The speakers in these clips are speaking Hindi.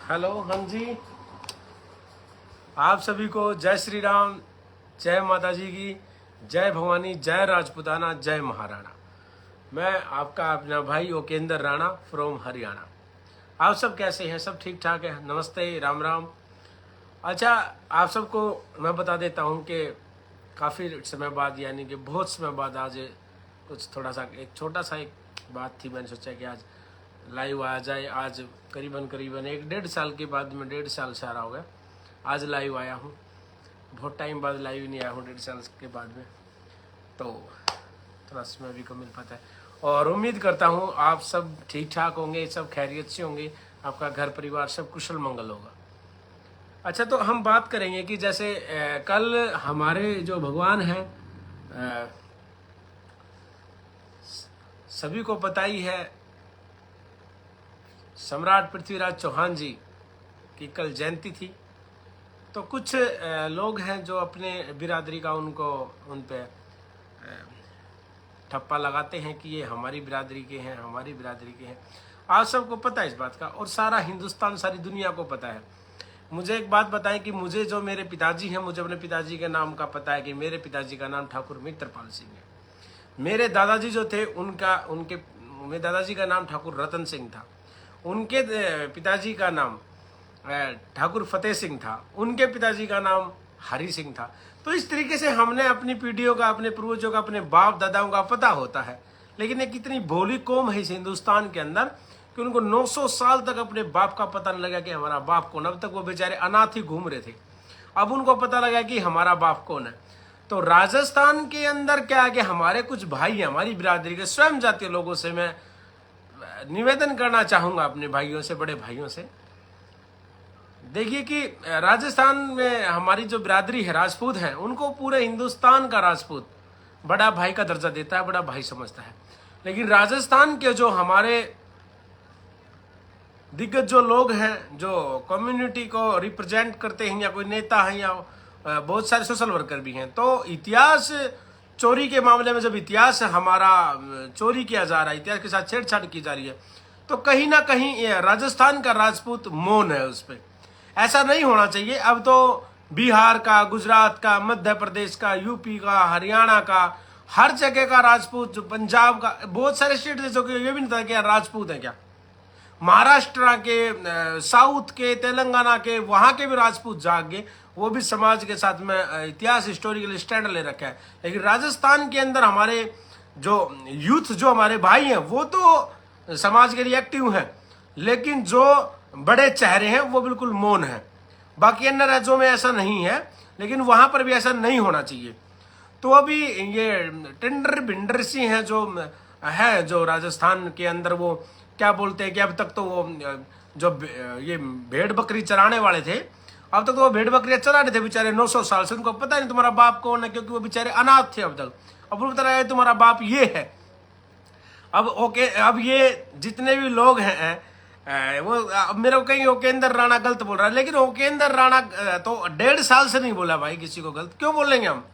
हेलो, हाँ जी। आप सभी को जय श्री राम, जय माता जी की, जय भवानी, जय राजपुताना, जय महाराणा। मैं आपका अपना भाई ओकेंद्र राणा फ्रॉम हरियाणा। आप सब कैसे हैं? सब ठीक ठाक है? नमस्ते, राम राम। अच्छा, आप सबको मैं बता देता हूं कि काफ़ी समय बाद, यानी कि बहुत समय बाद आज कुछ थोड़ा सा एक छोटा सा एक बात थी। मैंने सोचा कि आज लाइव आ जाए। आज करीबन करीबन 1-1.5 साल के बाद में, 1.5 साल से आ रहा होगा, आज लाइव आया हूँ। बहुत टाइम बाद लाइव नहीं आया हूँ, 1.5 साल के बाद में, तो थोड़ा समय भी कम मिल पाता है। और उम्मीद करता हूँ आप सब ठीक ठाक होंगे, सब खैरियत से होंगे, आपका घर परिवार सब कुशल मंगल होगा। अच्छा, तो हम बात करेंगे कि जैसे कल हमारे जो भगवान हैं, सभी को पता ही है, सम्राट पृथ्वीराज चौहान जी की कल जयंती थी। तो कुछ लोग हैं जो अपने बिरादरी का उन पे ठप्पा लगाते हैं कि ये हमारी बिरादरी के हैं, हमारी बिरादरी के हैं। आप सबको पता है इस बात का, और सारा हिंदुस्तान, सारी दुनिया को पता है। मुझे एक बात बताएं कि मुझे जो मेरे पिताजी हैं, मुझे अपने पिताजी के नाम का पता है कि मेरे पिताजी का नाम ठाकुर मित्रपाल सिंह है। मेरे दादाजी जो थे मेरे दादाजी का नाम ठाकुर रतन सिंह था। उनके पिताजी का नाम ठाकुर फतेह सिंह था। उनके पिताजी का नाम हरि सिंह था। तो इस तरीके से हमने अपनी पीढ़ियों का, अपने पूर्वजों का, अपने बाप दादाओं का पता होता है। लेकिन एक कितनी भोली कौम है इस हिंदुस्तान के अंदर कि उनको 900 साल तक अपने बाप का पता नहीं लगा कि हमारा बाप कौन। अब तक वो बेचारे अनाथ ही घूम रहे थे, अब उनको पता लगा कि हमारा बाप कौन है। तो राजस्थान के अंदर क्या है कि हमारे कुछ भाई, हमारी बिरादरी के स्वयं जातीय लोगों से मैं निवेदन करना चाहूंगा, अपने भाइयों से, बड़े भाइयों से। देखिए कि राजस्थान में हमारी जो बिरादरी है, राजपूत हैं, उनको पूरे हिंदुस्तान का राजपूत बड़ा भाई का दर्जा देता है, बड़ा भाई समझता है। लेकिन राजस्थान के जो हमारे दिग्गज जो लोग हैं, जो कम्युनिटी को रिप्रेजेंट करते हैं, या कोई नेता हैं, या बहुत सारे सोशल वर्कर भी हैं, तो इतिहास चोरी के मामले में जब इतिहास हमारा चोरी किया जा रहा है, इतिहास के साथ छेड़छाड़ की जा रही है, तो कहीं ना कहीं राजस्थान का राजपूत मौन है उस पर। ऐसा नहीं होना चाहिए। अब तो बिहार का, गुजरात का, मध्य प्रदेश का, यूपी का, हरियाणा का, हर जगह का राजपूत, जो पंजाब का, बहुत सारे स्टेट जैसे कि ये भी नहीं था कि राजपूत है क्या, महाराष्ट्र के, साउथ के, तेलंगाना के, वहां के भी राजपूत जाग गए। वो भी समाज के साथ में इतिहास, हिस्टोरिकल स्टैंड ले रखा है। लेकिन राजस्थान के अंदर हमारे जो यूथ, जो हमारे भाई हैं, वो तो समाज के लिए एक्टिव हैं, लेकिन जो बड़े चेहरे हैं वो बिल्कुल मौन है। बाकी अन्य राज्यों में ऐसा नहीं है, लेकिन वहां पर भी ऐसा नहीं होना चाहिए। तो अभी ये टेंडर भिंडर सी हैं जो राजस्थान के अंदर, वो क्या बोलते हैं कि अब तक तो वो जो ये भेड़ बकरी चराने वाले थे, अब तक तो वो भेड़ बकरियां चरा रहे थे बेचारे 900 साल से। उनको पता नहीं तुम्हारा बाप कौन है, क्योंकि वो बेचारे अनाथ थे अब तक। अब उनको बता रहा है तुम्हारा बाप ये है। अब ओके, अब ये जितने भी लोग हैं, वो मेरे को कहीं ओकेंद्र राणा गलत बोल रहा है, लेकिन ओकेंद्र राणा तो 1.5 साल से नहीं बोला भाई किसी को गलत। क्यों बोलेंगे हम?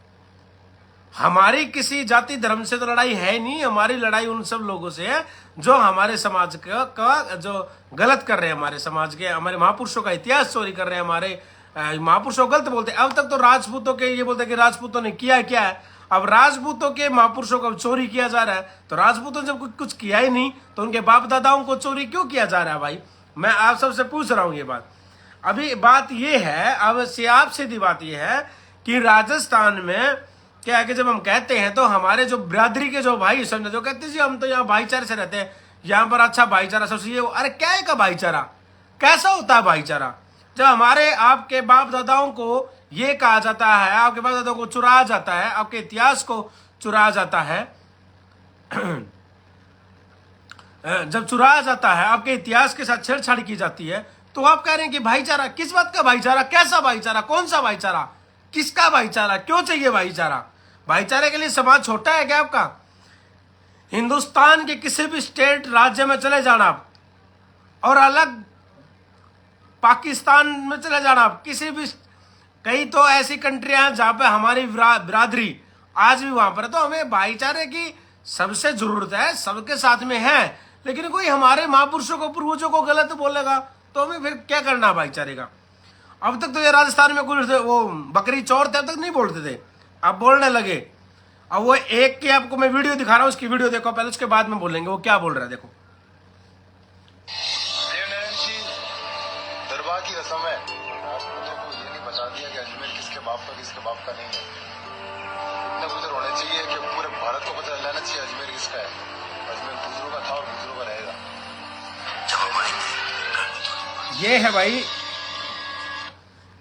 हमारी किसी जाति धर्म से तो लड़ाई है नहीं। हमारी लड़ाई उन सब लोगों से है जो हमारे समाज का जो गलत कर रहे हैं, हमारे समाज के, हमारे महापुरुषों का इतिहास चोरी कर रहे हैं। हमारे महापुरुषों गलत बोलते हैं। अब तक तो राजपूतों के ये बोलते हैं कि राजपूतों ने किया क्या है। अब राजपूतों के महापुरुषों का चोरी किया जा रहा है, तो राजपूतों ने जब कुछ किया ही नहीं, तो उनके बाप दादाओं को चोरी क्यों किया जा रहा है? भाई मैं आप सबसे पूछ रहा हूं ये बात। अभी बात ये है, अब से आप सीधी बात ये है कि राजस्थान में क्या है कि जब हम कहते हैं, तो हमारे जो बिरादरी के जो भाई समझे, जो कहते हैं हम तो यहाँ भाईचारे से रहते हैं, यहाँ पर अच्छा भाईचारा सबसे ये। अरे क्या है का भाईचारा? कैसा होता है भाईचारा? जब हमारे आपके बाप दादाओं को ये कहा जाता है, आपके बाप दादाओं को चुराया जाता है, आपके इतिहास को चुराया जाता है, जब चुराया जाता है, आपके इतिहास के साथ छेड़छाड़ की जाती है, तो आप कह रहे हैं कि भाईचारा? किस बात का भाईचारा? कैसा भाईचारा? कौन सा भाईचारा? किसका भाईचारा? क्यों चाहिए भाईचारा? भाईचारे के लिए समाज छोटा है क्या आपका? हिंदुस्तान के किसी भी स्टेट, राज्य में चले जाना आप, और अलग पाकिस्तान में चले जाना आप, किसी भी, कई तो ऐसी कंट्रियां हैं जहां पे हमारी बिरादरी आज भी वहां पर है। तो हमें भाईचारे की सबसे जरूरत है, सबके साथ में है। लेकिन कोई हमारे महापुरुषों को, पूर्वजों को गलत बोलेगा तो हमें फिर क्या करना भाईचारे का। अब तक तो ये राजस्थान में कुछ वो बकरी चोर थे, अब तक नहीं बोलते थे, अब बोलने लगे। अब वो एक की आपको मैं वीडियो दिखा रहा हूँ, उसकी वीडियो देखो पहले, उसके बाद में बोलेंगे वो क्या बोल रहा है। देखो दरबार की रस्म है, मुझे को ये नहीं बता दिया कि अजमेर किसके बाप का नहीं है। इतना कुछ होना चाहिए कि पूरे भारत को पता लेना चाहिए अजमेर किसका है। अजमेर गुजरों का था और गुजरों का रहेगा। ये है भाई,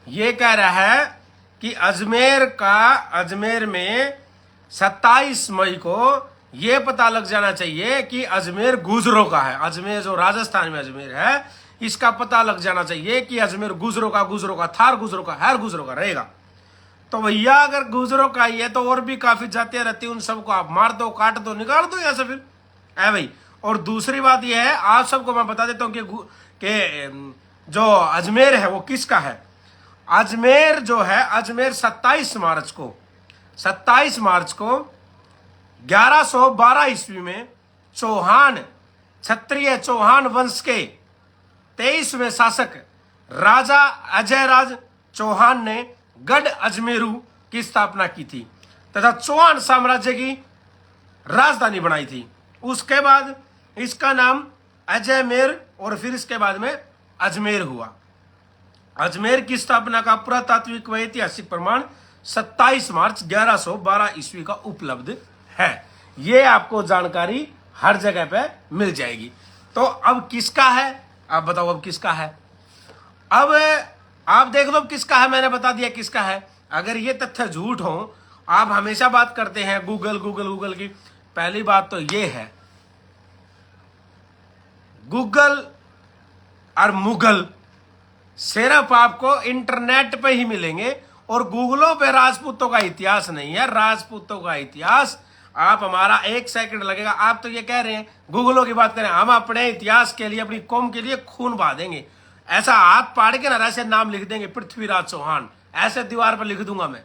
ये कह रहा है कि अजमेर में 27 मई को ये पता लग जाना चाहिए कि अजमेर गुजरों का है। अजमेर जो राजस्थान में अजमेर है, इसका पता लग जाना चाहिए कि अजमेर गुजरों का थार गुजरों का, हर गुजरों का रहेगा। तो भैया अगर गुजरों का ही है तो और भी काफी जातियां रहती है, उन सबको आप मार दो, काट दो, निकाल दो यहाँ से फिर, है भाई। और दूसरी बात यह है, आप सबको मैं बता देता हूं कि जो अजमेर है वो किसका है। अजमेर जो है, अजमेर 27 मार्च को 1112 ईस्वी में चौहान, क्षत्रिय चौहान वंश के 23वें शासक राजा अजय राज चौहान ने गढ़ अजमेरू की स्थापना की थी तथा चौहान साम्राज्य की राजधानी बनाई थी। उसके बाद इसका नाम अजयमेर और फिर इसके बाद में अजमेर हुआ। अजमेर की स्थापना का पुरातात्विक व ऐतिहासिक प्रमाण 27 मार्च 1112 ईस्वी का उपलब्ध है। ये आपको जानकारी हर जगह पे मिल जाएगी। तो अब किसका है, आप बताओ अब किसका है। अब आप देख लो किसका है, मैंने बता दिया किसका है। अगर ये तथ्य झूठ हो, आप हमेशा बात करते हैं गूगल की। पहली बात तो ये है, गूगल और मुगल सिर्फ आपको इंटरनेट पे ही मिलेंगे, और गूगलों पे राजपूतों का इतिहास नहीं है। राजपूतों का इतिहास आप हमारा 1 सेकंड लगेगा। आप तो ये कह रहे हैं गूगलों की बात करें, हम अपने इतिहास के लिए, अपनी कौम के लिए खून बहा देंगे। ऐसा हाथ पाड़ के ना ऐसे नाम लिख देंगे, पृथ्वीराज चौहान, ऐसे दीवार पर लिख दूंगा मैं,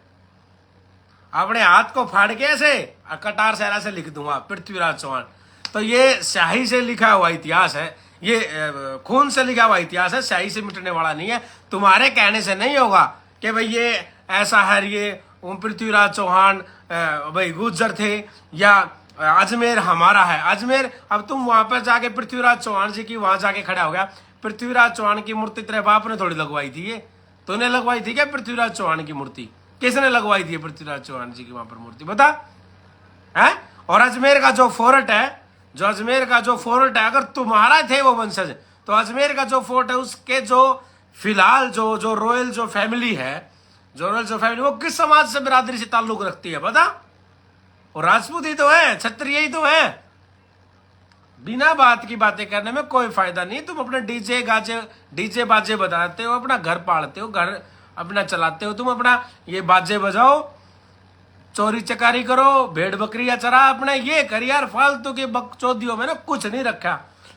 अपने हाथ को फाड़ के ऐसे कटार से ऐसे लिख दूंगा पृथ्वीराज चौहान। तो ये स्याही से लिखा हुआ इतिहास है, ये खून से लिखा हुआ इतिहास है, स्याही से मिटने वाला नहीं है। तुम्हारे कहने से नहीं होगा कि भाई ये ऐसा है, ये पृथ्वीराज चौहान भाई गुर्जर थे या अजमेर हमारा है। अजमेर, अब तुम वहां पर जाके पृथ्वीराज चौहान जी की वहां जाके खड़ा हो गया, पृथ्वीराज चौहान की मूर्ति तेरे बाप ने थोड़ी लगवाई थी, ये तूने लगवाई थी क्या पृथ्वीराज चौहान की मूर्ति? किसने लगवाई थी पृथ्वीराज चौहान जी की वहां पर मूर्ति, बता है? और अजमेर का जो फोर्ट है, अगर तुम्हारा थे वो वंशज, तो अजमेर का जो फोर्ट है उसके जो फिलहाल जो रॉयल जो फैमिली है, वो किस समाज से, बिरादरी से ताल्लुक रखती है बता? और राजपूत ही तो है, क्षत्रिय ही तो है। बिना बात की बातें करने में कोई फायदा नहीं। तुम अपने डीजे बाजे बजाते हो, अपना घर पालते हो, घर अपना चलाते हो, तुम अपना ये बाजे बजाओ, चोरी चकारी करो, भेड़ बकरियां चरा, अपने ये कर यार। फालतू के बकचोदियों में ना कुछ नहीं रखा।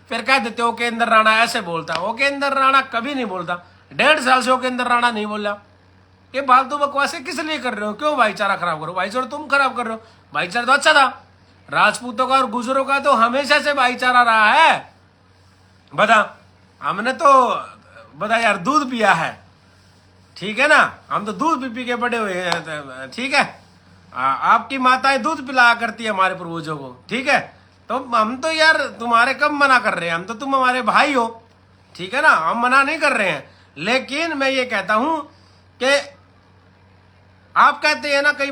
फिर कह देते हो केंद्र राणा ऐसे बोलता है, केंद्र राणा कभी नहीं बोलता, 1.5 साल से केंद्र राणा नहीं बोला। ये फालतू बकवासें किस लिए कर रहे हो? क्यों भाईचारा खराब करो? भाईचारा तुम खराब कर रहे हो। भाईचारा तो अच्छा था, राजपूतों का और गुजरों का तो हमेशा से भाईचारा रहा है। बता, हमने तो बता यार दूध पिया है, ठीक है ना, हम तो दूध पी के बड़े हुए हैं, ठीक है। आपकी माताएं दूध पिलाया करती है हमारे पूर्वजों को, ठीक है। तो हम तो यार तुम्हारे कब मना कर रहे हैं, हम तो तुम हमारे भाई हो, ठीक है ना, हम मना नहीं कर रहे हैं। लेकिन मैं ये कहता हूं कि आप कहते हैं ना कई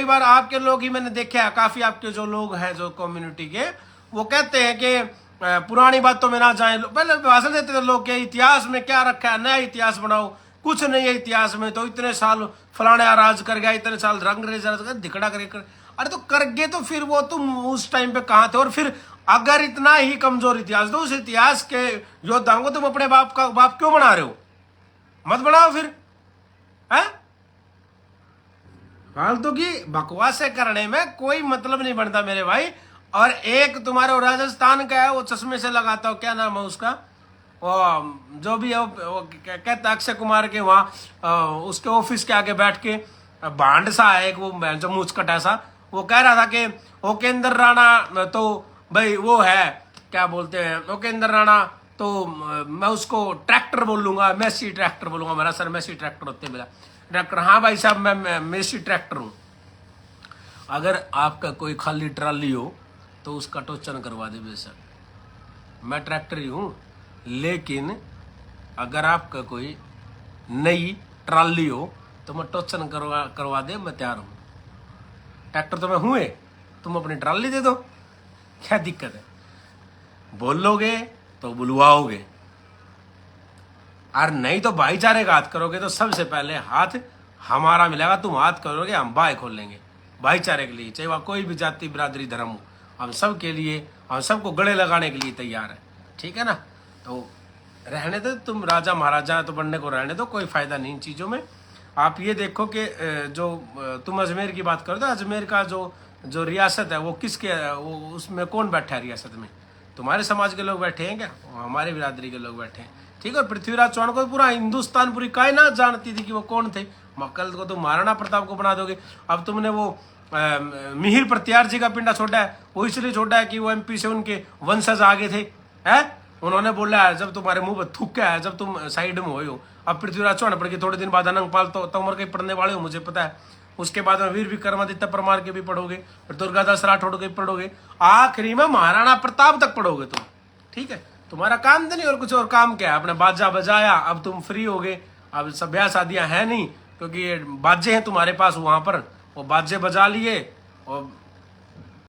बार आपके लोग ही मैंने देखा है, काफी आपके जो लोग हैं जो कम्युनिटी के, वो कहते हैं कि पुरानी बातों में ना जाएं। पहले भाषण देते थे लोग के इतिहास में क्या रखा है, नया इतिहास बनाओ, कुछ नहीं है इतिहास में, तो इतने साल फलाने राज कर गया, इतने साल अंग्रेज राज कर धिकड़ा कर। अरे तो कर गए तो फिर वो तुम उस टाइम पे कहां थे? और फिर अगर इतना ही कमजोर इतिहास, तो उस इतिहास के योद्धाओं को तुम अपने बाप क्यों बना रहे हो? मत बनाओ फिर, है? फालतू की बकवासें करने में कोई मतलब नहीं बनता मेरे भाई। और एक तुम्हारे राजस्थान का है, वो चश्मे से लगाता हो, क्या नाम है उसका, वो जो भी है, वो कहता अक्षय कुमार के वहां उसके ऑफिस के आगे बैठ के भांड सा है एक, वो जो मूंछ ऐसा, वो कह रहा था कि ओकेंद्र राणा तो भाई वो है, क्या बोलते हैं, ओकेंद्र राणा तो मैं उसको ट्रैक्टर बोल लूंगा, मेसी ट्रैक्टर बोलूंगा, मेरा सर मेसी ट्रैक्टर होते मेरा ट्रैक्टर। हाँ भाई साहब, मैं मेसी ट्रैक्टर हूँ। अगर आपका कोई खाली ट्राली हो तो उसका टोचन करवा दे बेशक, मैं ट्रैक्टर ही हूँ। लेकिन अगर आपका कोई नई ट्राली हो तो मैं टोचन करवा दे, मैं तैयार हूँ। ट्रैक्टर तो मैं हूँ, तुम अपनी ट्राली दे दो, क्या दिक्कत है? बोलोगे तो बुलवाओगे, और नहीं तो भाईचारे का हाथ करोगे तो सबसे पहले हाथ हमारा मिलेगा, तुम हाथ करोगे हम बाएं खोल लेंगे भाईचारे के लिए, चाहे वह कोई भी जाति बिरादरी धर्म हो, हम सब के लिए, हम सबको गले लगाने के लिए तैयार है, ठीक है ना। तो रहने दो, तुम राजा महाराजा तो बनने को रहने दो, कोई फायदा नहीं इन चीज़ों में। आप ये देखो कि जो तुम अजमेर की बात करो तो अजमेर का जो रियासत है वो किसके, वो उसमें कौन बैठा है रियासत में? तुम्हारे समाज के लोग बैठे हैं क्या? हमारे बिरादरी के लोग बैठे हैं, ठीक है। और पृथ्वीराज चौहान को पूरा हिंदुस्तान, पूरी कायनात जानती थी कि वो कौन थे। मक्कल को तुम महाराणा प्रताप को बना दोगे। अब तुमने वो मिहिर प्रत्यार जी का पिंडा छोड़ा है, वो इसलिए छोड़ा है कि वो एमपी से उनके वंशज आगे थे, है? उन्होंने बोला है जब तुम्हारे मुंह पर थूका है, जब तुम साइड में हो। अब पृथ्वीराज चौहान पढ़ के थोड़े दिन बाद अनंगपाल तो तंवर के पढ़ने वाले हो, मुझे पता है। उसके बाद में वीर विक्रमादित्य परमार के भी पढ़ोगे, फिर दुर्गादास राठौड़ के भी पढ़ोगे, आखिरी में महाराणा प्रताप तक पढ़ोगे तुम, ठीक है। तुम्हारा काम तो नहीं और कुछ और काम क्या है? अपने बाजा बजाया, अब तुम फ्री हो गए, अब सब ब्याह शादियां है नहीं, क्योंकि बाजे हैं तुम्हारे पास वहां पर, वो बाजे बजा लिए और